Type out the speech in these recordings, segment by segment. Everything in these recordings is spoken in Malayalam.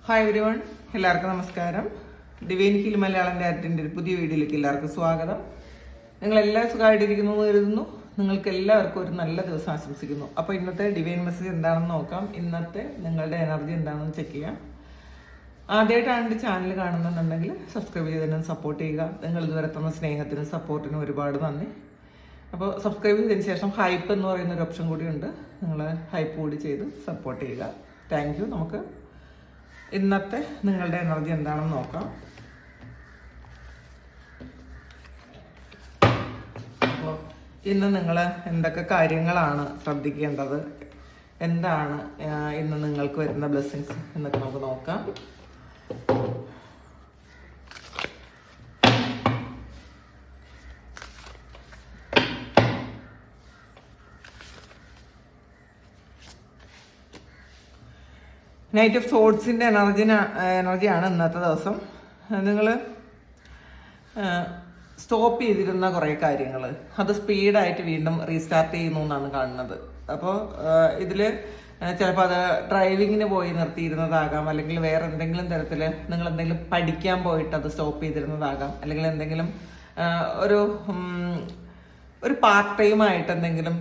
ഹായ് എവരി വൺ, എല്ലാവർക്കും നമസ്കാരം. ഡിവൈൻ ഹീൽ മലയാളം ഡയറക്റ്റിൻ്റെ ഒരു പുതിയ വീഡിയോയിലേക്ക് എല്ലാവർക്കും സ്വാഗതം. നിങ്ങളെല്ലാം സുഖമായിട്ടിരിക്കുന്നു എന്ന് കരുതുന്നു. നിങ്ങൾക്ക് എല്ലാവർക്കും ഒരു നല്ല ദിവസം ആശംസിക്കുന്നു. അപ്പോൾ ഇന്നത്തെ ഡിവൈൻ മെസ്സേജ് എന്താണെന്ന് നോക്കാം. ഇന്നത്തെ നിങ്ങളുടെ എനർജി എന്താണെന്ന് ചെക്ക് ചെയ്യാം. ആദ്യമായിട്ടാണ് എൻ്റെ ചാനൽ കാണുന്നുണ്ടെങ്കിൽ സബ്സ്ക്രൈബ് ചെയ്തതിനും സപ്പോർട്ട് ചെയ്യുക. നിങ്ങൾ ഇതുവരെ തന്ന സ്നേഹത്തിനും സപ്പോർട്ടിനും ഒരുപാട് നന്ദി. അപ്പോൾ സബ്സ്ക്രൈബ് ചെയ്തതിന് ശേഷം ഹൈപ്പ് എന്ന് പറയുന്ന ഒരു ഓപ്ഷൻ കൂടിയുണ്ട്. നിങ്ങൾ ഹൈപ്പ് കൂടി ചെയ്ത് സപ്പോർട്ട് ചെയ്യുക. Thank you. നമുക്ക് ഇന്നത്തെ നിങ്ങളുടെ എനർജി എന്താണെന്ന് നോക്കാം. അപ്പോൾ ഇന്ന് നിങ്ങൾ എന്തൊക്കെ കാര്യങ്ങളാണ് ശ്രദ്ധിക്കേണ്ടത്, എന്താണ് ഇന്ന് നിങ്ങൾക്ക് വരുന്ന ബ്ലെസ്സിങ്സ് എന്നൊക്കെ നമുക്ക് നോക്കാം. നൈറ്റ് ഓഫ് സോഡ്സിൻ്റെ എനർജിയാണ് ഇന്നത്തെ ദിവസം. നിങ്ങൾ സ്റ്റോപ്പ് ചെയ്തിരുന്ന കുറേ കാര്യങ്ങൾ അത് സ്പീഡായിട്ട് വീണ്ടും റീസ്റ്റാർട്ട് ചെയ്യുന്നു എന്നാണ് കാണുന്നത്. അപ്പോൾ ഇതിൽ ചിലപ്പോൾ അത് ഡ്രൈവിങ്ങിന് പോയി നിർത്തിയിരുന്നതാകാം, അല്ലെങ്കിൽ വേറെ എന്തെങ്കിലും തരത്തിൽ നിങ്ങൾ എന്തെങ്കിലും പഠിക്കാൻ പോയിട്ട് അത് സ്റ്റോപ്പ് ചെയ്തിരുന്നതാകാം, അല്ലെങ്കിൽ എന്തെങ്കിലും ഒരു പാർട്ട് ടൈം ആയിട്ട് എന്തെങ്കിലും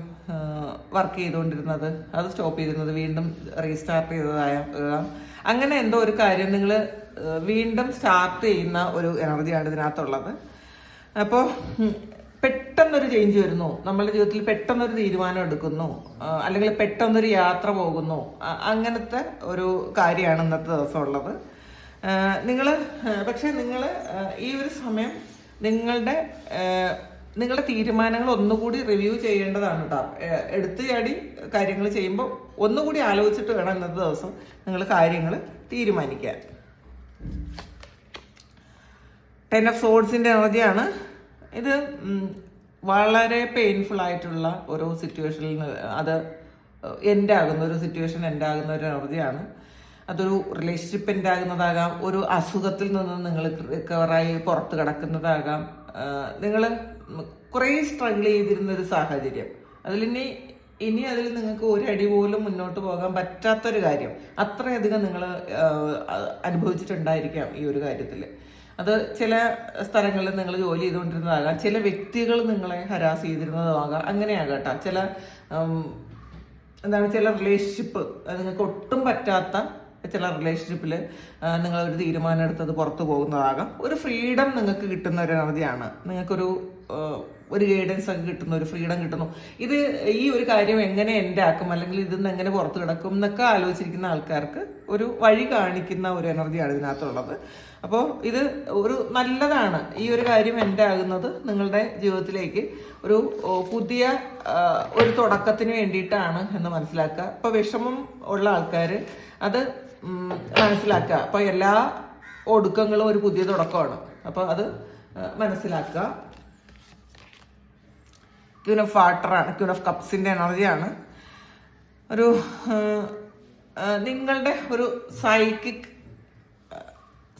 വർക്ക് ചെയ്തുകൊണ്ടിരുന്നത് അത് സ്റ്റോപ്പ് ചെയ്തിരുന്നത് വീണ്ടും റീസ്റ്റാർട്ട് ചെയ്തതാകാം. അങ്ങനെ എന്തോ ഒരു കാര്യം നിങ്ങൾ വീണ്ടും സ്റ്റാർട്ട് ചെയ്യുന്ന ഒരു എനർജിയാണ് ഇതിനകത്തുള്ളത്. അപ്പോൾ പെട്ടെന്നൊരു ചേഞ്ച് വരുന്നു, നമ്മളുടെ ജീവിതത്തിൽ പെട്ടെന്നൊരു തീരുമാനം എടുക്കുന്നു, അല്ലെങ്കിൽ പെട്ടെന്നൊരു യാത്ര പോകുന്നു. അങ്ങനത്തെ ഒരു കാര്യമാണ് ഇന്നത്തെ ദിവസം ഉള്ളത്. പക്ഷെ നിങ്ങൾ ഈ ഒരു സമയം നിങ്ങളുടെ തീരുമാനങ്ങൾ ഒന്നുകൂടി റിവ്യൂ ചെയ്യേണ്ടതാണ് കേട്ടോ. എടുത്തു ചാടി കാര്യങ്ങൾ ചെയ്യുമ്പോൾ ഒന്നുകൂടി ആലോചിച്ചിട്ട് വേണം ഇന്നത്തെ ദിവസം നിങ്ങൾ കാര്യങ്ങൾ തീരുമാനിക്കാൻ. 10 ഓഫ് സോഡ്സിൻ്റെ എനർജിയാണ് ഇത്. വളരെ പെയിൻഫുൾ ആയിട്ടുള്ള ഓരോ സിറ്റുവേഷനിൽ അത് എൻഡ് ആകുന്ന ഒരു സിറ്റുവേഷൻ, എൻഡ് ആകുന്ന ഒരു എനർജിയാണ്. അതൊരു റിലേഷൻഷിപ്പ് എൻഡ് ആകുന്നതാകാം, ഒരു അസുഖത്തിൽ നിന്ന് നിങ്ങൾ റിക്കവറായി പുറത്ത് കിടക്കുന്നതാകാം, നിങ്ങൾ കുറേ സ്ട്രഗിൾ ചെയ്തിരുന്ന ഒരു സാഹചര്യം, ഇനി അതിൽ നിങ്ങൾക്ക് ഒരടി പോലും മുന്നോട്ട് പോകാൻ പറ്റാത്തൊരു കാര്യം, അത്രയധികം നിങ്ങൾ അനുഭവിച്ചിട്ടുണ്ടായിരിക്കാം ഈ ഒരു കാര്യത്തിൽ. അത് ചില സ്ഥലങ്ങളിൽ നിങ്ങൾ ജോലി ചെയ്തുകൊണ്ടിരുന്നതാകാം, ചില വ്യക്തികൾ നിങ്ങളെ ഹരാസ് ചെയ്തിരുന്നതാകാം, അങ്ങനെയാകട്ടെ. ചില റിലേഷൻഷിപ്പ് നിങ്ങൾക്ക് ഒട്ടും പറ്റാത്ത ചില റിലേഷൻഷിപ്പിൽ നിങ്ങളൊരു തീരുമാനം എടുത്തത് പുറത്തു പോകുന്നതാകാം. ഒരു ഫ്രീഡം നിങ്ങൾക്ക് കിട്ടുന്ന ഒരു എനർജിയാണ്. നിങ്ങൾക്കൊരു ഗൈഡൻസ് ഒക്കെ കിട്ടുന്നു, ഒരു ഫ്രീഡം കിട്ടുന്നു. ഈ ഒരു കാര്യം എങ്ങനെ എൻ്റെ ആക്കും, അല്ലെങ്കിൽ ഇതിന്ന് എങ്ങനെ പുറത്ത് കിടക്കും എന്നൊക്കെ ആലോചിച്ചിരിക്കുന്ന ആൾക്കാർക്ക് ഒരു വഴി കാണിക്കുന്ന ഒരു എനർജിയാണ് ഇതിനകത്തുള്ളത്. അപ്പോൾ ഇത് ഒരു നല്ലതാണ്. ഈ ഒരു കാര്യം എൻ്റെ ആകുന്നത് നിങ്ങളുടെ ജീവിതത്തിലേക്ക് ഒരു പുതിയ ഒരു തുടക്കത്തിന് വേണ്ടിയിട്ടാണ് എന്ന് മനസ്സിലാക്കുക. ഇപ്പോൾ വിഷമം ഉള്ള ആൾക്കാർ അത് മനസ്സിലാക്കുക. അപ്പോൾ എല്ലാ ഒടുക്കങ്ങളും ഒരു പുതിയ തുടക്കമാണ്. അപ്പോൾ അത് മനസ്സിലാക്കുക. ക്യൂൻ ഓഫ് വാട്ടറാണ്, ക്യൂൻ ഓഫ് കപ്സിൻ്റെ എനർജിയാണ്. നിങ്ങളുടെ ഒരു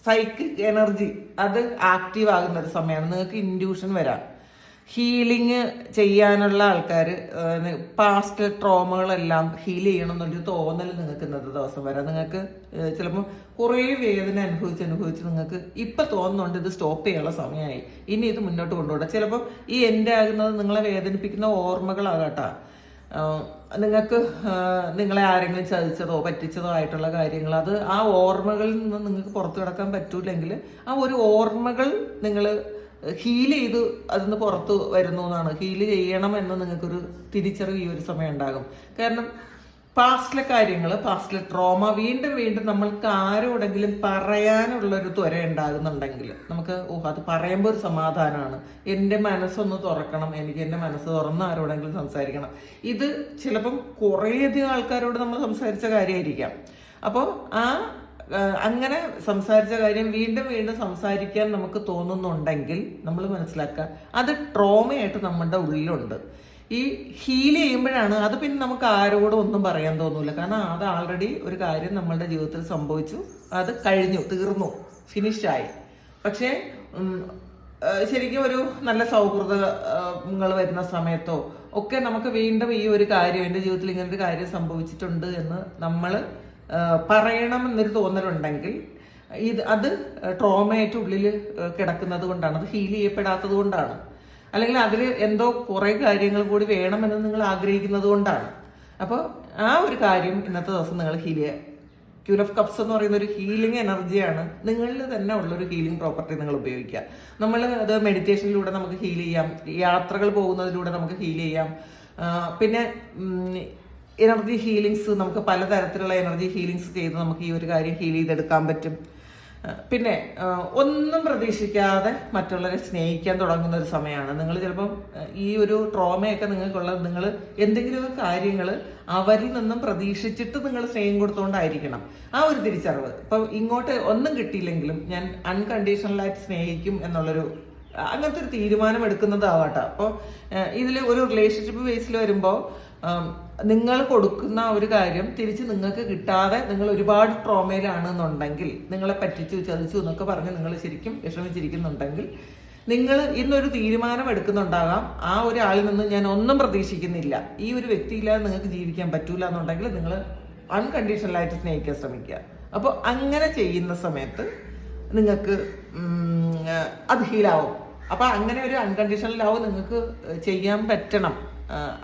സൈക്കിക് എനർജി അത് ആക്റ്റീവ് ആകുന്ന ഒരു സമയമാണ്. നിങ്ങൾക്ക് ഇൻഡ്യൂഷൻ വരാം. ഹീലിംഗ് ചെയ്യാനുള്ള ആൾക്കാർ പാസ്റ്റ് ട്രോമകളെല്ലാം ഹീൽ ചെയ്യണം എന്നൊരു തോന്നൽ നിങ്ങൾക്ക് ഇന്നത്തെ ദിവസം വരാം. നിങ്ങൾക്ക് ചിലപ്പോൾ കുറേ വേദന അനുഭവിച്ച് നിങ്ങൾക്ക് ഇപ്പം തോന്നുന്നുണ്ട് ഇത് സ്റ്റോപ്പ് ചെയ്യാനുള്ള സമയമായി, ഇനി ഇത് മുന്നോട്ട് കൊണ്ടുപോകണം. ചിലപ്പോൾ ഈ എൻഡ് ആകുന്നത് നിങ്ങളെ വേദനിപ്പിക്കുന്ന ഓർമ്മകളാകട്ടെ. നിങ്ങൾക്ക് നിങ്ങളെ ആരെങ്കിലും ചതിച്ചതോ പറ്റിച്ചതോ ആയിട്ടുള്ള കാര്യങ്ങൾ, അത് ആ ഓർമ്മകളിൽ നിന്ന് നിങ്ങൾക്ക് പുറത്തു കിടക്കാൻ പറ്റൂലെങ്കിൽ ആ ഒരു ഓർമ്മകൾ നിങ്ങൾ ഹീൽ ചെയ്ത് അതിന്ന് പുറത്ത് വരുന്നു എന്നാണ്. ഹീൽ ചെയ്യണം എന്ന് നിങ്ങൾക്കൊരു തിരിച്ചറിവ് ഈ ഒരു സമയം ഉണ്ടാകും. കാരണം പാസ്റ്റിലെ കാര്യങ്ങൾ, പാസ്റ്റിലെ ട്രോമ വീണ്ടും നമ്മൾക്ക് ആരോടെങ്കിലും പറയാനുള്ളൊരു ത്വര ഉണ്ടാകുന്നുണ്ടെങ്കിൽ നമുക്ക് അത് പറയുമ്പോൾ ഒരു സമാധാനമാണ്. എൻ്റെ മനസ്സൊന്ന് തുറക്കണം, എനിക്ക് എൻ്റെ മനസ്സ് തുറന്ന് ആരോടെങ്കിലും സംസാരിക്കണം. ഇത് ചിലപ്പം കുറേയധികം ആൾക്കാരോട് നമ്മൾ സംസാരിച്ച കാര്യമായിരിക്കാം. അപ്പോൾ അങ്ങനെ സംസാരിച്ച കാര്യം വീണ്ടും സംസാരിക്കാൻ നമുക്ക് തോന്നുന്നുണ്ടെങ്കിൽ നമ്മൾ മനസ്സിലാക്കുക അത് ട്രോമയായിട്ട് നമ്മുടെ ഉള്ളിലുണ്ട്. ഈ ഹീൽ ചെയ്യുമ്പോഴാണ് അത് പിന്നെ നമുക്ക് ആരോടും ഒന്നും പറയാൻ തോന്നൂല. കാരണം അത് ആൾറെഡി ഒരു കാര്യം നമ്മളുടെ ജീവിതത്തിൽ സംഭവിച്ചു, അത് കഴിഞ്ഞു, തീർന്നു, ഫിനിഷായി. പക്ഷേ ശരിക്കും ഒരു നല്ല സൗഹൃദങ്ങൾ വരുന്ന സമയത്തോ ഒക്കെ നമുക്ക് വീണ്ടും ഈ ഒരു കാര്യം, എൻ്റെ ജീവിതത്തിൽ ഇങ്ങനൊരു കാര്യം സംഭവിച്ചിട്ടുണ്ട് എന്ന് നമ്മൾ പറയണം എന്നൊരു തോന്നലുണ്ടെങ്കിൽ അത് ട്രോമയായിട്ട് ഉള്ളിൽ കിടക്കുന്നത് കൊണ്ടാണ്, അത് ഹീൽ ചെയ്യപ്പെടാത്തത് കൊണ്ടാണ്, അല്ലെങ്കിൽ അതിൽ എന്തോ കുറേ കാര്യങ്ങൾ കൂടി വേണമെന്ന് നിങ്ങൾ ആഗ്രഹിക്കുന്നത് കൊണ്ടാണ്. അപ്പോൾ ആ ഒരു കാര്യം ഇന്നത്തെ ദിവസം നിങ്ങൾ ഹീൽ ചെയ്യുക. ക്യൂൻ ഓഫ് കപ്സ് എന്ന് പറയുന്ന ഒരു ഹീലിംഗ് എനർജിയാണ്. നിങ്ങളിൽ തന്നെ ഉള്ളൊരു ഹീലിംഗ് പ്രോപ്പർട്ടി നിങ്ങൾ ഉപയോഗിക്കുക. നമ്മൾ അത് മെഡിറ്റേഷനിലൂടെ നമുക്ക് ഹീൽ ചെയ്യാം, യാത്രകൾ പോകുന്നതിലൂടെ നമുക്ക് ഹീൽ ചെയ്യാം. പിന്നെ എനർജി ഹീലിങ്സ്, നമുക്ക് പലതരത്തിലുള്ള എനർജി ഹീലിങ്സ് ചെയ്ത് നമുക്ക് ഈ ഒരു കാര്യം ഹീൽ ചെയ്തെടുക്കാൻ പറ്റും. പിന്നെ ഒന്നും പ്രതീക്ഷിക്കാതെ മറ്റുള്ളവരെ സ്നേഹിക്കാൻ തുടങ്ങുന്ന ഒരു സമയമാണ്. നിങ്ങൾ ചിലപ്പം ഈ ഒരു ട്രോമയൊക്കെ നിങ്ങൾക്കുള്ളത്, നിങ്ങൾ എന്തെങ്കിലും കാര്യങ്ങൾ അവരിൽ നിന്നും പ്രതീക്ഷിച്ചിട്ട് നിങ്ങൾ സ്നേഹം കൊടുത്തുകൊണ്ടായിരിക്കണം. ആ ഒരു തിരിച്ചറിവ്, ഇപ്പം ഇങ്ങോട്ട് ഒന്നും കിട്ടിയില്ലെങ്കിലും ഞാൻ അൺകണ്ടീഷണലായിട്ട് സ്നേഹിക്കും എന്നുള്ളൊരു അങ്ങനത്തെ ഒരു തീരുമാനം എടുക്കുന്നതാവട്ടെ. അപ്പോൾ ഇതിൽ ഒരു റിലേഷൻഷിപ്പ് ബേസിൽ വരുമ്പോൾ നിങ്ങൾ കൊടുക്കുന്ന ഒരു കാര്യം തിരിച്ച് നിങ്ങൾക്ക് കിട്ടാതെ നിങ്ങൾ ഒരുപാട് ട്രോമയിലാണെന്നുണ്ടെങ്കിൽ, നിങ്ങളെ പറ്റിച്ചു ചതിച്ചു എന്നൊക്കെ പറഞ്ഞ് നിങ്ങൾ ശരിക്കും വിഷമിച്ചിരിക്കുന്നുണ്ടെങ്കിൽ, നിങ്ങൾ ഇന്നൊരു തീരുമാനം എടുക്കുന്നുണ്ടാകാം, ആ ഒരാളിൽ നിന്ന് ഞാൻ ഒന്നും പ്രതീക്ഷിക്കുന്നില്ല, ഈ ഒരു വ്യക്തിയില്ലാതെ നിങ്ങൾക്ക് ജീവിക്കാൻ പറ്റൂല എന്നുണ്ടെങ്കിൽ നിങ്ങൾ അൺകണ്ടീഷണലായിട്ട് സ്നേഹിക്കാൻ ശ്രമിക്കുക. അപ്പോൾ അങ്ങനെ ചെയ്യുന്ന സമയത്ത് നിങ്ങൾക്ക് അത് ഹീലാവും. അപ്പോൾ അങ്ങനെ ഒരു അൺകണ്ടീഷണൽ ലവ് നിങ്ങൾക്ക് ചെയ്യാൻ പറ്റണം.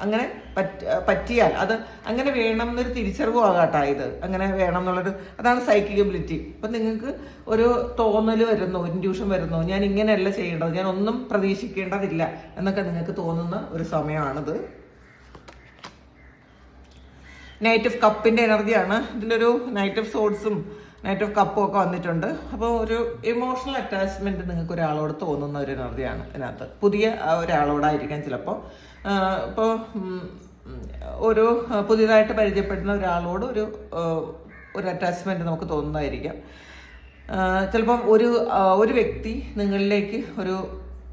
അങ്ങനെ പറ്റിയാൽ അത് അങ്ങനെ വേണം എന്നൊരു തിരിച്ചറിവ് ആകാട്ടോ ഇത്. അങ്ങനെ വേണം എന്നുള്ളൊരു, അതാണ് സൈക്കിക് എബിലിറ്റി. അപ്പം നിങ്ങൾക്ക് ഒരു തോന്നൽ വരുന്നു, ഇൻഡ്യൂഷൻ വരുന്നു, ഞാൻ ഇങ്ങനെയല്ല ചെയ്യേണ്ടത്, ഞാൻ ഒന്നും പ്രതീക്ഷിക്കേണ്ടതില്ല എന്നൊക്കെ നിങ്ങൾക്ക് തോന്നുന്ന ഒരു സമയമാണിത്. നൈറ്റ് ഓഫ് കപ്പിന്റെ എനർജിയാണ്. ഇതിലൊരു നൈറ്റ് ഓഫ് സോഡ്സും നൈറ്റ് ഓഫ് കപ്പും ഒക്കെ വന്നിട്ടുണ്ട്. അപ്പോൾ ഒരു ഇമോഷണൽ അറ്റാച്ച്മെന്റ് നിങ്ങൾക്ക് ഒരാളോട് തോന്നുന്ന ഒരു എനർജിയാണ് ഇതിനകത്ത്. പുതിയ ഒരാളോടായിരിക്കാം ചിലപ്പോൾ. ഇപ്പോൾ ഒരു പുതിയതായിട്ട് പരിചയപ്പെടുന്ന ഒരാളോട് ഒരു അറ്റാച്ച്മെന്റ് നമുക്ക് തോന്നുന്നതായിരിക്കാം. ചിലപ്പം ഒരു വ്യക്തി നിങ്ങളിലേക്ക് ഒരു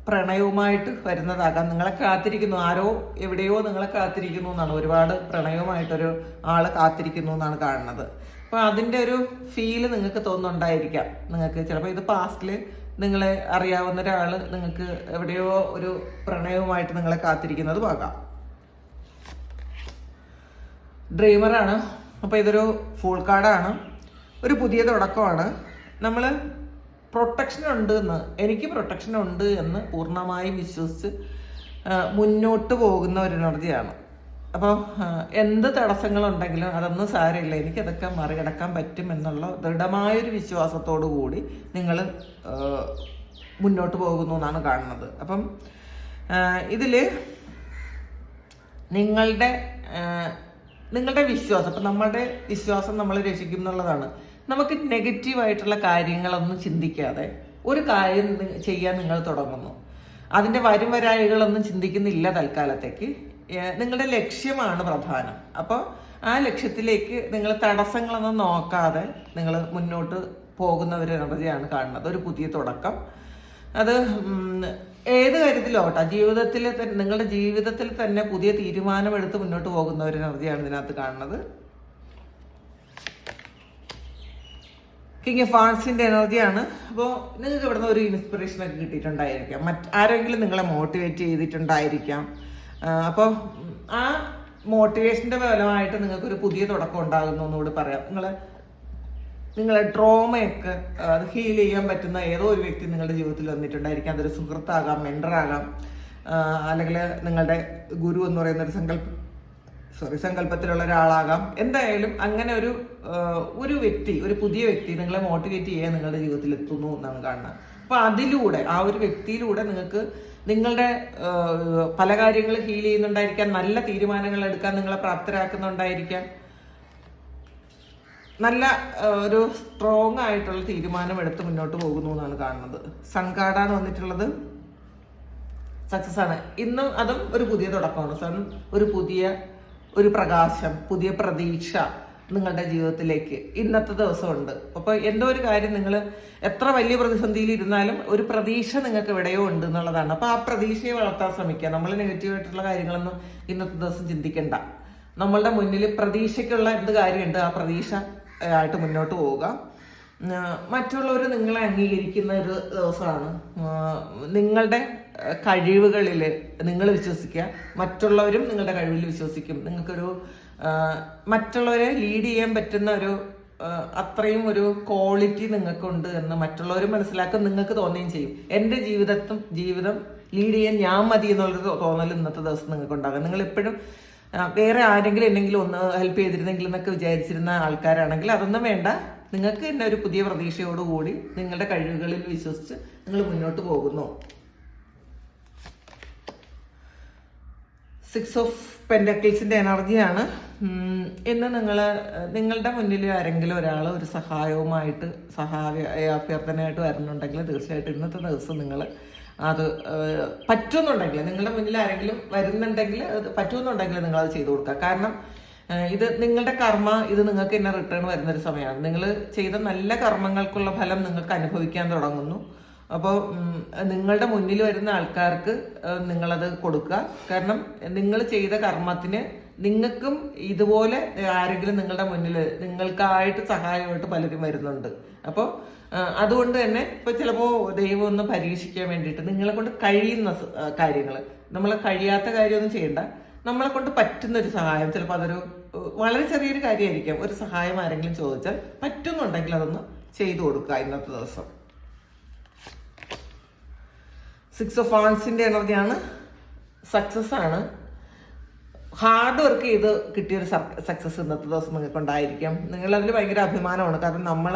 പ്രണയവുമായിട്ട് വരുന്നതാകാം. നിങ്ങളെ കാത്തിരിക്കുന്നു, ആരോ എവിടെയോ നിങ്ങളെ കാത്തിരിക്കുന്നു എന്നാണ്, ഒരുപാട് പ്രണയവുമായിട്ടൊരു ആള് കാത്തിരിക്കുന്നു എന്നാണ് കാണുന്നത്. അപ്പോൾ അതിൻ്റെ ഒരു ഫീല് നിങ്ങൾക്ക് തോന്നുന്നുണ്ടായിരിക്കാം. നിങ്ങൾക്ക് ചിലപ്പോൾ ഇത് പാസ്റ്റിൽ നിങ്ങളെ അറിയാവുന്ന ഒരാൾ നിങ്ങൾക്ക് എവിടെയോ ഒരു പ്രണയവുമായിട്ട് നിങ്ങളെ കാത്തിരിക്കുന്നതും ആകാം. ഡ്രീമറാണ്. അപ്പോൾ ഇതൊരു ഫുൾ കാർഡാണ്, ഒരു പുതിയ തുടക്കമാണ്. നമ്മൾ പ്രൊട്ടക്ഷൻ ഉണ്ട് എന്ന്, എനിക്ക് പ്രൊട്ടക്ഷൻ ഉണ്ട് എന്ന് പൂർണ്ണമായും വിശ്വസിച്ച് മുന്നോട്ട് പോകുന്ന ഒരു എനർജിയാണ്. അപ്പോൾ എന്ത് തടസ്സങ്ങളുണ്ടെങ്കിലും അതൊന്നും സാരമില്ല, എനിക്കതൊക്കെ മറികടക്കാൻ പറ്റും എന്നുള്ള ദൃഢമായൊരു വിശ്വാസത്തോടു കൂടി നിങ്ങൾ മുന്നോട്ട് പോകുന്നു എന്നാണ് കാണുന്നത്. അപ്പം ഇതിൽ നിങ്ങളുടെ വിശ്വാസം, അപ്പം നമ്മളുടെ വിശ്വാസം നമ്മളെ രക്ഷിക്കും എന്നുള്ളതാണ്. നമുക്ക് നെഗറ്റീവായിട്ടുള്ള കാര്യങ്ങളൊന്നും ചിന്തിക്കാതെ ഒരു കാര്യം ചെയ്യാൻ നിങ്ങൾ തുടങ്ങുന്നു. അതിൻ്റെ വരായികളൊന്നും ചിന്തിക്കുന്നില്ല തൽക്കാലത്തേക്ക്. നിങ്ങളുടെ ലക്ഷ്യമാണ് പ്രധാനം. അപ്പോൾ ആ ലക്ഷ്യത്തിലേക്ക് നിങ്ങൾ തടസ്സങ്ങളൊന്നും നോക്കാതെ നിങ്ങൾ മുന്നോട്ട് പോകുന്ന ഒരു എനർജിയാണ് കാണുന്നത്. ഒരു പുതിയ തുടക്കം. അത് ഏത് കാര്യത്തിലാവട്ടെ, ജീവിതത്തിൽ തന്നെ, നിങ്ങളുടെ ജീവിതത്തിൽ തന്നെ പുതിയ തീരുമാനമെടുത്ത് മുന്നോട്ട് പോകുന്ന ഒരു എനർജിയാണ് ഇതിനകത്ത് കാണുന്നത്. കിങ് ഓഫ് വാൻസിന്റെ എനർജിയാണ്. അപ്പോൾ നിങ്ങൾക്ക് ഇവിടുന്ന് ഒരു ഇൻസ്പിറേഷൻ ഒക്കെ കിട്ടിയിട്ടുണ്ടായിരിക്കാം, ആരെങ്കിലും നിങ്ങളെ മോട്ടിവേറ്റ് ചെയ്തിട്ടുണ്ടായിരിക്കാം. അപ്പോൾ ആ മോട്ടിവേഷന്റെ ഫലമായിട്ട് നിങ്ങൾക്കൊരു പുതിയ തുടക്കം ഉണ്ടാകുന്നു എന്നുകൂടി പറയാം. നിങ്ങളെ ട്രോമയൊക്കെ അത് ഹീൽ ചെയ്യാൻ പറ്റുന്ന ഏതോ ഒരു വ്യക്തി നിങ്ങളുടെ ജീവിതത്തിൽ വന്നിട്ടുണ്ടായിരിക്കാം. അതൊരു സുഹൃത്താകാം, മെൻറ്ററാകാം, അല്ലെങ്കിൽ നിങ്ങളുടെ ഗുരു എന്ന് പറയുന്ന സങ്കല്പത്തിലുള്ള ഒരാളാകാം. എന്തായാലും അങ്ങനെ ഒരു വ്യക്തി, ഒരു പുതിയ വ്യക്തി നിങ്ങളെ മോട്ടിവേറ്റ് ചെയ്യാൻ നിങ്ങളുടെ ജീവിതത്തിൽ എത്തുന്നു എന്നാണ് കാണുന്നത്. അപ്പൊ അതിലൂടെ, ആ ഒരു വ്യക്തിയിലൂടെ നിങ്ങൾക്ക് നിങ്ങളുടെ പല കാര്യങ്ങൾ ഹീൽ ചെയ്യുന്നുണ്ടായിരിക്കാം, നല്ല തീരുമാനങ്ങൾ എടുക്കാൻ നിങ്ങളെ പ്രാപ്തരാക്കുന്നുണ്ടായിരിക്കാം, നല്ല ഒരു സ്ട്രോങ് ആയിട്ടുള്ള തീരുമാനം എടുത്ത് മുന്നോട്ട് പോകുന്നു എന്നാണ് കാണുന്നത്. സൺ കാർഡാണ് വന്നിട്ടുള്ളത്. സക്സസ് ആണ്. ഇന്നും അതും ഒരു പുതിയ തുടക്കമാണ്. സൺ ഒരു പ്രകാശം, പുതിയ പ്രതീക്ഷ നിങ്ങളുടെ ജീവിതത്തിലേക്ക് ഇന്നത്തെ ദിവസമുണ്ട്. അപ്പോൾ എന്തോ ഒരു കാര്യം, നിങ്ങൾ എത്ര വലിയ പ്രതിസന്ധിയിൽ ഇരുന്നാലും ഒരു പ്രതീക്ഷ നിങ്ങൾക്ക് എവിടെയോ ഉണ്ട് എന്നുള്ളതാണ്. അപ്പോൾ ആ പ്രതീക്ഷയെ വളർത്താൻ ശ്രമിക്കുക. നമ്മൾ നെഗറ്റീവായിട്ടുള്ള കാര്യങ്ങളൊന്നും ഇന്നത്തെ ദിവസം ചിന്തിക്കണ്ട. നമ്മളുടെ മുന്നിൽ പ്രതീക്ഷയ്ക്കുള്ള എന്ത് കാര്യമുണ്ട്, ആ പ്രതീക്ഷ ആയിട്ട് മുന്നോട്ട് പോവുക. മറ്റുള്ളവർ നിങ്ങളെ അംഗീകരിക്കുന്ന ഒരു ദിവസമാണ്. നിങ്ങളുടെ കഴിവുകളിൽ നിങ്ങൾ വിശ്വസിക്കുക, മറ്റുള്ളവരും നിങ്ങളുടെ കഴിവിൽ വിശ്വസിക്കും. നിങ്ങൾക്കൊരു മറ്റുള്ളവരെ ലീഡ് ചെയ്യാൻ പറ്റുന്ന ഒരു അത്രയും ഒരു ക്വാളിറ്റി നിങ്ങൾക്കുണ്ട് എന്ന് മറ്റുള്ളവർ മനസ്സിലാക്കാൻ നിങ്ങൾക്ക് തോന്നുകയും ചെയ്യും. എൻ്റെ ജീവിതം ലീഡ് ചെയ്യാൻ ഞാൻ മതി എന്നുള്ളൊരു തോന്നൽ ഇന്നത്തെ ദിവസം നിങ്ങൾക്ക് ഉണ്ടാകും. നിങ്ങൾ എപ്പോഴും വേറെ ആരെങ്കിലും എന്തെങ്കിലും ഒന്ന് ഹെൽപ്പ് ചെയ്തിരുന്നെങ്കിൽ എന്നൊക്കെ വിചാരിച്ചിരുന്ന ആൾക്കാരാണെങ്കിൽ അതൊന്നും വേണ്ട. നിങ്ങൾക്ക് തന്നെ ഒരു പുതിയ പ്രതീക്ഷയോടുകൂടി നിങ്ങളുടെ കഴിവുകളിൽ വിശ്വസിച്ച് നിങ്ങൾ മുന്നോട്ട് പോകുന്നു. 6 ഓഫ് പെന്റക്കിൾസിന്റെ എനർജിയാണ്. ഇന്ന് നിങ്ങളുടെ മുന്നിൽ ആരെങ്കിലും ഒരാൾ ഒരു അഭ്യർത്ഥനയായിട്ട് വരുന്നുണ്ടെങ്കിൽ തീർച്ചയായിട്ടും ഇന്നത്തെ ദിവസം നിങ്ങൾ അത് പറ്റുമെന്നുണ്ടെങ്കിൽ, നിങ്ങളുടെ മുന്നിൽ ആരെങ്കിലും വരുന്നുണ്ടെങ്കിൽ അത് പറ്റുമെന്നുണ്ടെങ്കിൽ നിങ്ങൾ അത് ചെയ്തു കൊടുക്കുക. കാരണം ഇത് നിങ്ങളുടെ കർമ്മ, ഇത് നിങ്ങൾക്ക് തന്നെ റിട്ടേൺ വരുന്നൊരു സമയമാണ്. നിങ്ങൾ ചെയ്ത നല്ല കർമ്മങ്ങൾക്കുള്ള ഫലം നിങ്ങൾക്ക് അനുഭവിക്കാൻ തുടങ്ങുന്നു. അപ്പോൾ നിങ്ങളുടെ മുന്നിൽ വരുന്ന ആൾക്കാർക്ക് നിങ്ങളത് കൊടുക്കുക. കാരണം നിങ്ങൾ ചെയ്ത കർമ്മത്തിന് നിങ്ങൾക്കും ഇതുപോലെ ആരെങ്കിലും നിങ്ങളുടെ മുന്നിൽ നിങ്ങൾക്കായിട്ട് സഹായമായിട്ട് പലരും വരുന്നുണ്ട്. അപ്പോൾ അതുകൊണ്ട് തന്നെ ഇപ്പൊ ചിലപ്പോൾ ദൈവം ഒന്ന് പരീക്ഷിക്കാൻ വേണ്ടിയിട്ട് നിങ്ങളെ കൊണ്ട് കഴിയുന്ന കാര്യങ്ങൾ, നമ്മളെ കഴിയാത്ത കാര്യമൊന്നും ചെയ്യണ്ട, നമ്മളെ കൊണ്ട് പറ്റുന്ന ഒരു സഹായം, ചിലപ്പോൾ അതൊരു വളരെ ചെറിയൊരു കാര്യമായിരിക്കാം. ഒരു സഹായം ആരെങ്കിലും ചോദിച്ചാൽ പറ്റുന്നുണ്ടെങ്കിൽ അതൊന്ന് ചെയ്തു കൊടുക്കുക ഇന്നത്തെ ദിവസം. 6 ഓഫ് വാൻസിന്റെ എനർജിയാണ്. സക്സസ് ആണ്. ഹാർഡ് വർക്ക് ചെയ്ത് കിട്ടിയൊരു സക്സസ് ഇന്നത്തെ ദിവസം നിങ്ങൾക്ക് ഉണ്ടായിരിക്കാം. നിങ്ങളതിൽ ഭയങ്കര അഭിമാനമാണ്. കാരണം നമ്മൾ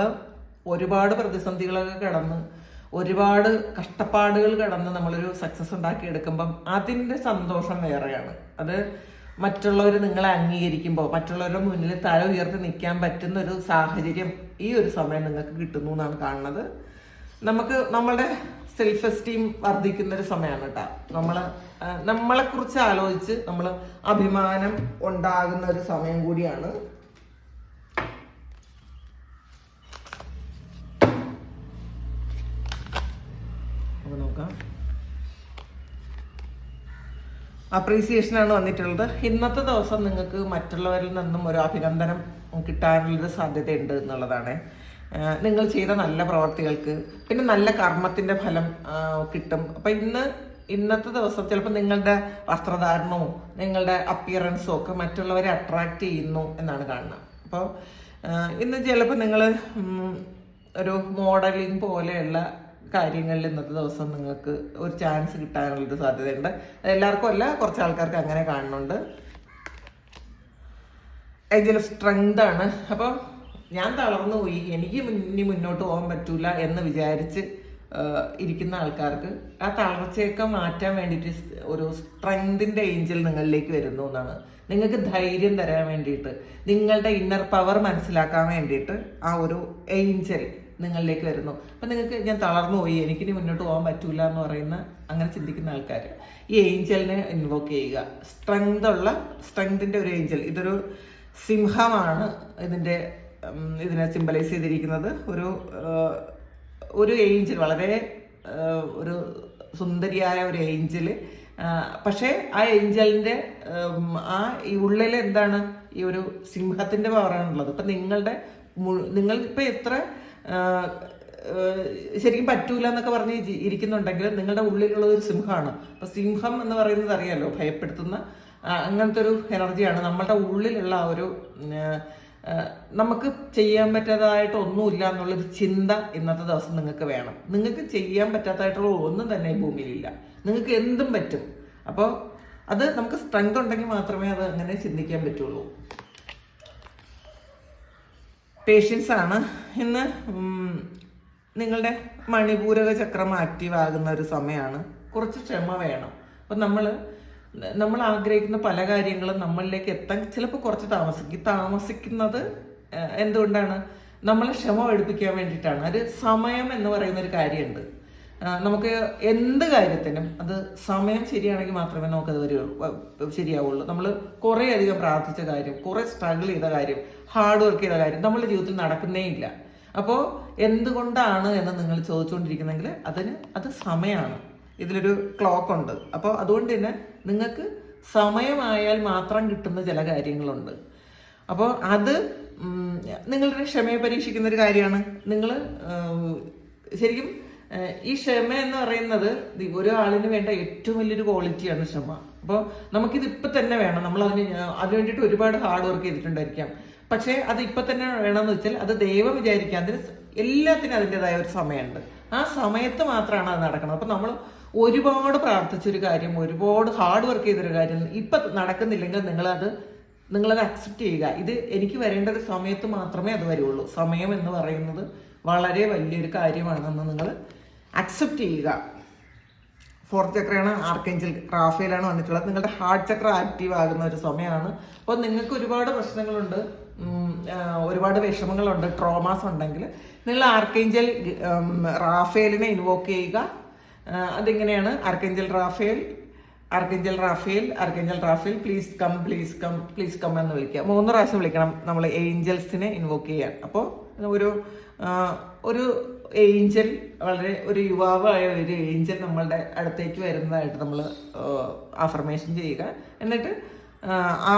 ഒരുപാട് പ്രതിസന്ധികളൊക്കെ കടന്ന് ഒരുപാട് കഷ്ടപ്പാടുകൾ കടന്ന് നമ്മളൊരു സക്സസ് ഉണ്ടാക്കിയെടുക്കുമ്പം അതിൻ്റെ സന്തോഷം വേറെയാണ്. അത് മറ്റുള്ളവർ നിങ്ങളെ അംഗീകരിക്കുമ്പോൾ, മറ്റുള്ളവരുടെ മുന്നിൽ തല ഉയർത്തി നിൽക്കാൻ പറ്റുന്ന ഒരു സാഹചര്യം ഈ ഒരു സമയം നിങ്ങൾക്ക് കിട്ടുന്നു എന്നാണ് കാണുന്നത്. നമുക്ക് നമ്മളുടെ സെൽഫ് എസ്റ്റീം വർദ്ധിക്കുന്ന ഒരു സമയമാണ് കേട്ടോ. നമ്മളെക്കുറിച്ച് ആലോചിച്ച് നമ്മൾ അഭിമാനം ഉണ്ടാകുന്ന ഒരു സമയം കൂടിയാണ്. നോക്കാം, അപ്രീസിയേഷൻ ആണ് വന്നിട്ടുള്ളത്. ഇന്നത്തെ ദിവസം നിങ്ങൾക്ക് മറ്റുള്ളവരിൽ നിന്നും ഒരു അഭിനന്ദനം കിട്ടാനുള്ളൊരു സാധ്യതയുണ്ട് എന്നുള്ളതാണ്. നിങ്ങൾ ചെയ്ത നല്ല പ്രവർത്തികൾക്ക് പിന്നെ നല്ല കർമ്മത്തിന്റെ ഫലം കിട്ടും. അപ്പൊ ഇന്നത്തെ ദിവസം ചിലപ്പോൾ നിങ്ങളുടെ വസ്ത്രധാരണവും നിങ്ങളുടെ അപ്പിയറൻസും ഒക്കെ മറ്റുള്ളവരെ അട്രാക്ട് ചെയ്യുന്നു എന്നാണ് കാണുന്നത്. അപ്പോൾ ഇന്ന് ചിലപ്പോൾ നിങ്ങൾ ഒരു മോഡലിംഗ് പോലെയുള്ള കാര്യങ്ങളിൽ ഇന്നത്തെ ദിവസം നിങ്ങൾക്ക് ഒരു ചാൻസ് കിട്ടാനുള്ളൊരു സാധ്യതയുണ്ട്. എല്ലാവർക്കും അല്ല, കുറച്ച് ആൾക്കാർക്ക് അങ്ങനെ കാണുന്നുണ്ട്. ഏഞ്ചൽ ഓഫ് സ്ട്രെങ്ത് ആണ്. അപ്പോൾ ഞാൻ തളർന്നു പോയി, എനിക്ക് ഇനി മുന്നോട്ട് പോകാൻ പറ്റൂല എന്ന് വിചാരിച്ച് ഇരിക്കുന്ന ആൾക്കാർക്ക് ആ തളർച്ചയൊക്കെ മാറ്റാൻ വേണ്ടിയിട്ട് ഒരു സ്ട്രെങ്തിന്റെ ഏഞ്ചൽ നിങ്ങളിലേക്ക് വരുന്നു എന്നാണ്. നിങ്ങൾക്ക് ധൈര്യം തരാൻ വേണ്ടിയിട്ട്, നിങ്ങളുടെ ഇന്നർ പവർ മനസ്സിലാക്കാൻ വേണ്ടിയിട്ട് ആ ഒരു ഏഞ്ചൽ നിങ്ങളിലേക്ക് വരുന്നു. അപ്പം നിങ്ങൾക്ക് ഞാൻ തളർന്നു പോയി, എനിക്കിനി മുന്നോട്ട് പോകാൻ പറ്റൂല എന്ന് പറയുന്ന അങ്ങനെ ചിന്തിക്കുന്ന ആൾക്കാർ ഈ ഏഞ്ചലിനെ ഇൻവോക്ക് ചെയ്യുക. സ്ട്രെങ്തിന്റെ ഒരു ഏഞ്ചൽ. ഇതൊരു സിംഹമാണ് ഇതിനെ സിംബലൈസ് ചെയ്തിരിക്കുന്നത്. ഒരു ഏഞ്ചൽ, വളരെ ഒരു സുന്ദരിയായ ഒരു ഏഞ്ചൽ. പക്ഷേ ആ ഏഞ്ചലിന്റെ ഈ ഉള്ളിൽ എന്താണ്, ഈ ഒരു സിംഹത്തിന്റെ പവറാണുള്ളത്. ഇപ്പൊ നിങ്ങളിപ്പോ എത്ര ശരിക്കും പറ്റൂല എന്നൊക്കെ പറഞ്ഞ് ഇരിക്കുന്നുണ്ടെങ്കിൽ നിങ്ങളുടെ ഉള്ളിലുള്ള ഒരു സിംഹമാണ്. അപ്പൊ സിംഹം എന്ന് പറയുന്നത് അറിയാലോ, ഭയപ്പെടുത്തുന്ന അങ്ങനത്തെ ഒരു എനർജിയാണ്. നമ്മളുടെ ഉള്ളിലുള്ള ആ ഒരു നമുക്ക് ചെയ്യാൻ പറ്റാത്തതായിട്ട് ഒന്നുമില്ല എന്നുള്ളൊരു ചിന്ത ഇന്നത്തെ ദിവസം നിങ്ങൾക്ക് വേണം. നിങ്ങൾക്ക് ചെയ്യാൻ പറ്റാത്തതായിട്ടുള്ള ഒന്നും തന്നെ ഈ ഭൂമിയിലില്ല. നിങ്ങൾക്ക് എന്തും പറ്റും. അപ്പോൾ അത് നമുക്ക് സ്ട്രെങ്ത് ഉണ്ടെങ്കിൽ മാത്രമേ അത് അങ്ങനെ ചിന്തിക്കാൻ പറ്റുള്ളൂ. പേഷ്യൻസ് ആണ്. ഇന്ന് നിങ്ങളുടെ മണിപൂരക ചക്രം ആക്റ്റീവ് ആകുന്ന ഒരു സമയമാണ്. കുറച്ച് ക്ഷമ വേണം. അപ്പം നമ്മൾ ആഗ്രഹിക്കുന്ന പല കാര്യങ്ങളും നമ്മളിലേക്ക് എത്താൻ ചിലപ്പോൾ കുറച്ച് താമസിക്കുന്നത് എന്തുകൊണ്ടാണ്? നമ്മളെ ക്ഷമ പഠിപ്പിക്കാൻ വേണ്ടിയിട്ടാണ്. ഒരു സമയം എന്ന് പറയുന്ന ഒരു കാര്യമുണ്ട്. നമുക്ക് എന്ത് കാര്യത്തിനും അത് സമയം ശരിയാണെങ്കിൽ മാത്രമേ നമുക്കത് ശരിയാവുള്ളൂ. നമ്മൾ കുറേ അധികം പ്രാർത്ഥിച്ച കാര്യം, കുറേ സ്ട്രഗിൾ ചെയ്ത കാര്യം, ഹാർഡ് വർക്ക് ചെയ്ത കാര്യം നമ്മുടെ ജീവിതത്തിൽ നടക്കുന്നേ ഇല്ല. അപ്പോൾ എന്തുകൊണ്ടാണ് എന്ന് നിങ്ങൾ ചോദിച്ചുകൊണ്ടിരിക്കുന്നെങ്കിൽ അത് സമയമാണ്. ഇതിലൊരു ക്ലോക്ക് ഉണ്ട്. അപ്പോൾ അതുകൊണ്ട് തന്നെ നിങ്ങൾക്ക് സമയമായാൽ മാത്രം കിട്ടുന്ന ചില കാര്യങ്ങളുണ്ട്. അപ്പോൾ അത് നിങ്ങളുടെ ക്ഷമയെ പരീക്ഷിക്കുന്ന ഒരു കാര്യമാണ്. നിങ്ങൾ ശരിക്കും ഈ ക്ഷമ എന്ന് പറയുന്നത് ഒരാളിന് വേണ്ട ഏറ്റവും വലിയൊരു ക്വാളിറ്റിയാണ് ക്ഷമ. അപ്പോൾ നമുക്കിത് ഇപ്പം തന്നെ വേണം. നമ്മൾ അതിന് വേണ്ടിയിട്ട് ഒരുപാട് ഹാർഡ് വർക്ക് ചെയ്തിട്ടുണ്ടായിരിക്കാം. പക്ഷേ അത് ഇപ്പൊ തന്നെ വേണമെന്ന് വെച്ചാൽ അത് ദൈവം വിചാരിക്കാൻ എല്ലാത്തിനും അതിൻ്റെതായ ഒരു സമയമുണ്ട്. ആ സമയത്ത് മാത്രമാണ് അത് നടക്കുന്നത്. അപ്പൊ നമ്മൾ ഒരുപാട് പ്രാർത്ഥിച്ചൊരു കാര്യം, ഒരുപാട് ഹാർഡ് വർക്ക് ചെയ്തൊരു കാര്യം ഇപ്പൊ നടക്കുന്നില്ലെങ്കിൽ നിങ്ങളത് അക്സെപ്റ്റ് ചെയ്യുക. ഇത് എനിക്ക് വരേണ്ട ഒരു സമയത്ത് മാത്രമേ അത് വരുള്ളൂ. സമയം എന്ന് പറയുന്നത് വളരെ വലിയൊരു കാര്യമാണെന്ന് നിങ്ങൾ അക്സെപ്റ്റ് ചെയ്യുക. ഫോർത്ത് ചക്രയാണ് ആർക്കേഞ്ചൽ റാഫേലാണ് വന്നിട്ടുള്ളത്. നിങ്ങളുടെ ഹാർട്ട് ചക്ര ആക്റ്റീവ് ആകുന്ന ഒരു സമയമാണ്. അപ്പോൾ നിങ്ങൾക്ക് ഒരുപാട് പ്രശ്നങ്ങളുണ്ട്, ഒരുപാട് വിഷമങ്ങളുണ്ട്, ട്രോമാസ് ഉണ്ടെങ്കിൽ നിങ്ങൾ ആർക്കേഞ്ചൽ റാഫേലിനെ ഇൻവോക്ക് ചെയ്യുക. അതിങ്ങനെയാണ്: archangel Raphael, archangel Raphael, archangel Raphael, please come, please come, please come എന്ന് വിളിക്കുക. 3 പ്രാവശ്യം വിളിക്കണം നമ്മൾ ഏഞ്ചൽസിനെ ഇൻവോക്ക് ചെയ്യാൻ. അപ്പോൾ ഒരു ഏഞ്ചൽ, വളരെ ഒരു യുവാവായ ഒരു ഏഞ്ചൽ നമ്മളുടെ അടുത്തേക്ക് വരുന്നതായിട്ട് നമ്മൾ അഫർമേഷൻ ചെയ്യുക. എന്നിട്ട് ആ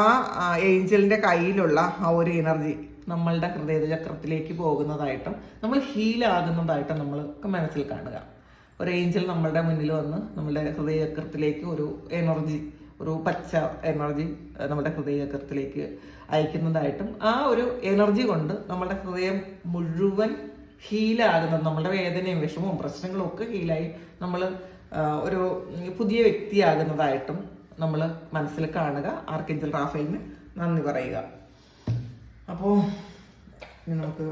ഏഞ്ചലിന്റെ കയ്യിലുള്ള ആ ഒരു എനർജി നമ്മളുടെ ഹൃദയചക്രത്തിലേക്ക് പോകുന്നതായിട്ടും നമ്മൾ ഹീലാകുന്നതായിട്ടും നമ്മൾ മനസ്സിൽ കാണുക. ഒരു ഏഞ്ചൽ നമ്മളുടെ മുന്നിൽ വന്ന് നമ്മുടെ ഹൃദയചക്രത്തിലേക്ക് ഒരു എനർജി, ഒരു പച്ച എനർജി നമ്മുടെ ഹൃദയചക്രത്തിലേക്ക് അയക്കുന്നതായിട്ടും ആ ഒരു എനർജി കൊണ്ട് നമ്മുടെ ഹൃദയം മുഴുവൻ ഹീലാകുന്നത്, നമ്മുടെ വേദനയും വിഷമവും പ്രശ്നങ്ങളും ഒക്കെ ഹീലായി നമ്മൾ ഒരു പുതിയ വ്യക്തിയാകുന്നതായിട്ടും നമ്മൾ മനസ്സിൽ കാണുക. ആർക്കേഞ്ചൽ റാഫേലിന് നന്ദി പറയുക. അപ്പോൾ നമുക്ക്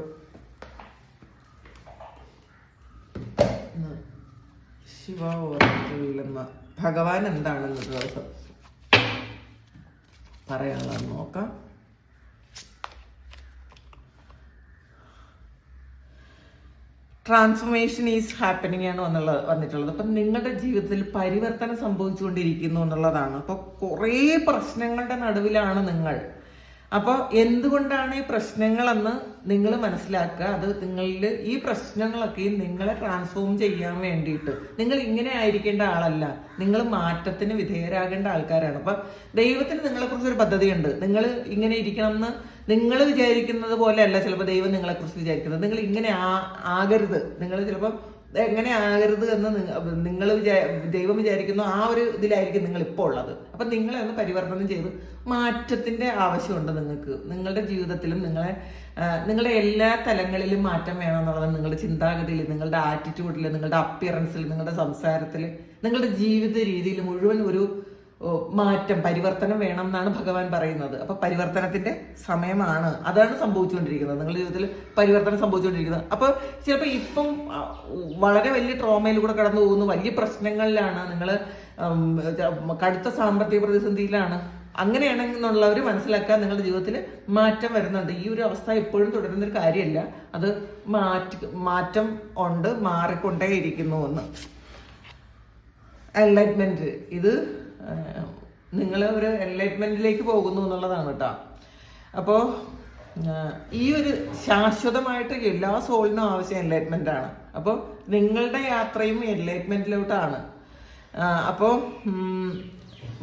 ശിവ ഓർമ്മ ഭഗവാൻ എന്താണെന്ന് ദിവസം പറയാനുള്ളത് നോക്കാം. ട്രാൻസ്ഫോർമേഷൻ ഈസ് ഹാപ്പനിങ് ആണ് വന്നിട്ടുള്ളത്. അപ്പം നിങ്ങളുടെ ജീവിതത്തിൽ പരിവർത്തനം സംഭവിച്ചുകൊണ്ടിരിക്കുന്നു എന്നുള്ളതാണ്. അപ്പോൾ കുറേ പ്രശ്നങ്ങളുടെ നടുവിലാണ് നിങ്ങൾ. അപ്പോൾ എന്തുകൊണ്ടാണ് ഈ പ്രശ്നങ്ങളെന്ന് നിങ്ങൾ മനസ്സിലാക്കുക. അത് നിങ്ങളിൽ ഈ പ്രശ്നങ്ങളൊക്കെ നിങ്ങളെ ട്രാൻസ്ഫോം ചെയ്യാൻ വേണ്ടിയിട്ട്, നിങ്ങൾ ഇങ്ങനെ ആയിരിക്കേണ്ട ആളല്ല, നിങ്ങൾ മാറ്റത്തിന് വിധേയരാകേണ്ട ആൾക്കാരാണ്. അപ്പം ദൈവത്തിന് നിങ്ങളെക്കുറിച്ച് ഒരു പദ്ധതിയുണ്ട്. നിങ്ങൾ ഇങ്ങനെ ഇരിക്കണം എന്ന് നിങ്ങൾ വിചാരിക്കുന്നത് പോലെ അല്ല ചിലപ്പോൾ ദൈവം നിങ്ങളെക്കുറിച്ച് വിചാരിക്കുന്നത്. നിങ്ങൾ ഇങ്ങനെ ആകരുത്, നിങ്ങൾ ചിലപ്പോൾ എങ്ങനെ ആകരുത് എന്ന് നിങ്ങൾ ദൈവം വിചാരിക്കുന്നു ആ ഒരു ഇതിലായിരിക്കും നിങ്ങൾ ഇപ്പോൾ ഉള്ളത്. അപ്പം നിങ്ങളെ ഒന്ന് പരിവർത്തനം ചെയ്ത് മാറ്റത്തിന്റെ ആവശ്യമുണ്ട് നിങ്ങൾക്ക്. നിങ്ങളുടെ ജീവിതത്തിലും നിങ്ങളുടെ എല്ലാ തലങ്ങളിലും മാറ്റം വേണമെന്നുള്ളത് നിങ്ങളുടെ ചിന്താഗതിയിൽ, നിങ്ങളുടെ ആറ്റിറ്റ്യൂഡിൽ, നിങ്ങളുടെ അപ്പിയറൻസിൽ, നിങ്ങളുടെ സംസാരത്തിൽ, നിങ്ങളുടെ ജീവിത രീതിയിൽ മുഴുവൻ ഒരു മാറ്റം, പരിവർത്തനം വേണം എന്നാണ് ഭഗവാൻ പറയുന്നത്. അപ്പൊ പരിവർത്തനത്തിന്റെ സമയമാണ്, അതാണ് സംഭവിച്ചുകൊണ്ടിരിക്കുന്നത്. നിങ്ങളുടെ ജീവിതത്തിൽ പരിവർത്തനം സംഭവിച്ചുകൊണ്ടിരിക്കുന്നത്. അപ്പൊ ചിലപ്പോൾ ഇപ്പം വളരെ വലിയ ട്രോമയിലൂടെ കടന്നു പോകുന്നു, വലിയ പ്രശ്നങ്ങളിലാണ്, നിങ്ങൾ കടുത്ത സാമ്പത്തിക പ്രതിസന്ധിയിലാണ്. അങ്ങനെയാണെന്നുള്ളവർ മനസ്സിലാക്കാൻ നിങ്ങളുടെ ജീവിതത്തിൽ മാറ്റം വരുന്നുണ്ട്. ഈ ഒരു അവസ്ഥ എപ്പോഴും തുടരുന്നൊരു കാര്യമല്ല, അത് മാറ്റം ഉണ്ട്, മാറിക്കൊണ്ടേയിരിക്കുന്നു എന്ന്. എൻലൈറ്റ്മെന്റ്, ഇത് നിങ്ങൾ ഒരു എൻലൈറ്റ്മെന്റിലേക്ക് പോകുന്നു എന്നുള്ളതാണ് കേട്ടോ. അപ്പോൾ ഈ ഒരു ശാശ്വതമായിട്ട് എല്ലാ സോളിനും ആവശ്യം എൻലൈറ്റ്മെന്റ് ആണ്. അപ്പോൾ നിങ്ങളുടെ യാത്രയും എൻലൈറ്റ്മെന്റിലോട്ടാണ്. അപ്പോൾ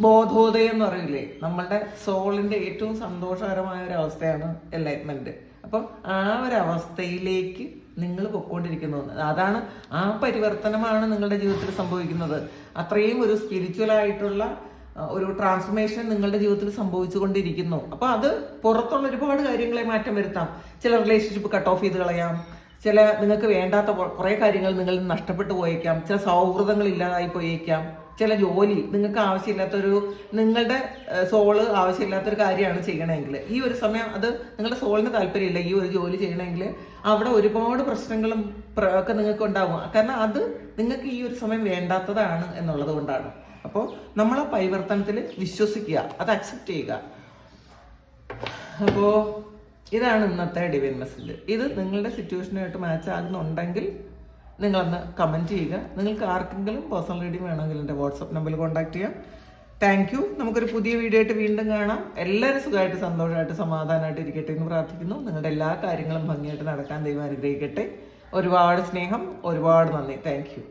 ബോധോദയം എന്ന് പറയില്ലേ, നമ്മളുടെ സോളിന്റെ ഏറ്റവും സന്തോഷകരമായ ഒരു അവസ്ഥയാണ് എൻലൈറ്റ്മെന്റ്. അപ്പം ആ ഒരു അവസ്ഥയിലേക്ക് നിങ്ങൾ പൊയ്ക്കൊണ്ടിരിക്കുന്നു. അതാണ്, ആ പരിവർത്തനമാണ് നിങ്ങളുടെ ജീവിതത്തിൽ സംഭവിക്കുന്നത്. അത്രയും ഒരു സ്പിരിച്വൽ ആയിട്ടുള്ള ഒരു ട്രാൻസ്ഫോർമേഷൻ നിങ്ങളുടെ ജീവിതത്തിൽ സംഭവിച്ചു കൊണ്ടിരിക്കുന്നു. അപ്പൊ അത് പുറത്തുള്ള ഒരുപാട് കാര്യങ്ങളെ മാറ്റം വരുത്താം. ചില റിലേഷൻഷിപ്പ് കട്ട് ഓഫ് ചെയ്ത് കളയാം, ചില നിങ്ങൾക്ക് വേണ്ടാത്ത കുറെ കാര്യങ്ങൾ നിങ്ങളിൽ നിന്ന് നഷ്ടപ്പെട്ടു പോയേക്കാം, ചില സൗഹൃദങ്ങൾ ഇല്ലാതായി പോയേക്കാം, ചില ജോലി നിങ്ങൾക്ക് ആവശ്യമില്ലാത്തൊരു, നിങ്ങളുടെ സോള് ആവശ്യമില്ലാത്തൊരു കാര്യമാണ് ചെയ്യണമെങ്കിൽ ഈ ഒരു സമയം അത് നിങ്ങളുടെ സോളിന് താല്പര്യമില്ല ഈ ഒരു ജോലി ചെയ്യണമെങ്കിൽ, അവിടെ ഒരുപാട് പ്രശ്നങ്ങളും ഒക്കെ നിങ്ങൾക്ക് ഉണ്ടാവും. കാരണം അത് നിങ്ങൾക്ക് ഈ ഒരു സമയം വേണ്ടാത്തതാണ് എന്നുള്ളത് കൊണ്ടാണ്. അപ്പോൾ നമ്മൾ ആ പരിവർത്തനത്തിൽ വിശ്വസിക്കുക, അത് അക്സെപ്റ്റ് ചെയ്യുക. അപ്പോൾ ഇതാണ് ഇന്നത്തെ ഡിവൈൻ മെസ്സേജ്. ഇത് നിങ്ങളുടെ സിറ്റുവേഷനുമായിട്ട് മാച്ച് ആകുന്നുണ്ടെങ്കിൽ നിങ്ങളൊന്ന് കമൻറ്റ് ചെയ്യുക. നിങ്ങൾക്ക് ആർക്കെങ്കിലും പേഴ്സണൽ റീഡിംഗ് വേണമെങ്കിൽ എൻ്റെ വാട്സപ്പ് നമ്പറിൽ കോൺടാക്ട് ചെയ്യാം. Thank you. നമുക്കൊരു പുതിയ വീഡിയോ ആയിട്ട് വീണ്ടും കാണാം. എല്ലാവരും സുഖമായിട്ട് സന്തോഷമായിട്ട് സമാധാനമായിട്ട് ഇരിക്കട്ടെ എന്ന് പ്രാർത്ഥിക്കുന്നു. നിങ്ങളുടെ എല്ലാ കാര്യങ്ങളും ഭംഗിയായിട്ട് നടക്കാൻ ദൈവം അനുഗ്രഹിക്കട്ടെ. ഒരുപാട് സ്നേഹം, ഒരുപാട് നന്ദി. Thank you.